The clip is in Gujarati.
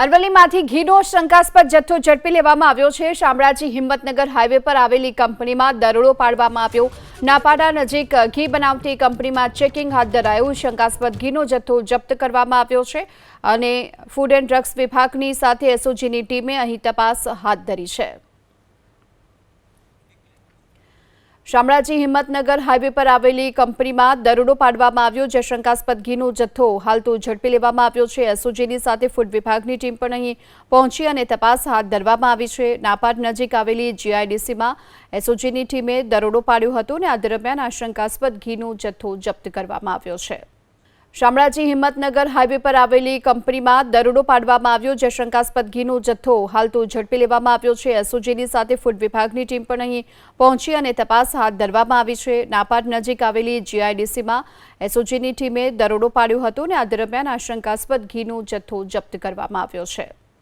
અરવલ્લીમાંથી ઘીનો શંકાસ્પદ જથ્થો ઝડપી લેવામાં આવ્યો છે। શામળાજી હિંમતનગર હાઈવે પર આવેલી કંપનીમાં દરોડો પાડવામાં આવ્યો। નાપાડા નજીક ઘી બનાવતી કંપનીમાં ચેકિંગ હાથ ધરાયું। શંકાસ્પદ ઘીનો જથ્થો જપ્ત કરવામાં આવ્યો છે અને ફૂડ એન્ડ ડ્રગ્સ વિભાગની સાથે એસઓજીની ટીમે અહીં તપાસ હાથ ધરી છે। શામળાજી હિંમતનગર હાઈવે પર આવેલી કંપનીમાં દરોડો પાડવામાં આવ્યો, જે શંકાસ્પદ ઘીનો જથ્થો હાલ તો ઝડપી લેવામાં આવ્યો છે। એસઓજીની સાથે ફૂડ વિભાગની ટીમ પણ અહીં પહોંચી અને તપાસ હાથ ધરવામાં આવી છે। નાપાડ નજીક આવેલી જીઆઈડીસીમાં એસઓજીની ટીમે દરોડો પાડ્યો હતો અને આ દરમિયાન આ શંકાસ્પદ ઘીનો જથ્થો જપ્ત કરવામાં આવ્યો છે। શામળાજી હિંમતનગર હાઈવે પર આવેલી કંપનીમાં દરોડો પાડવામાં આવ્યો, જે શંકાસ્પદ ઘીનો જથ્થો હાલ તો ઝડપી લેવામાં આવ્યો છે। એસઓજીની સાથે ફૂડ વિભાગની ટીમ પણ અહીં પહોંચી અને તપાસ હાથ ધરવામાં આવી છે। નાપાડ નજીક આવેલી જીઆઈડીસીમાં એસઓજીની ટીમે દરોડો પાડ્યો હતો અને આ દરમિયાન આ શંકાસ્પદ ઘીનો જથ્થો જપ્ત કરવામાં આવ્યો છે।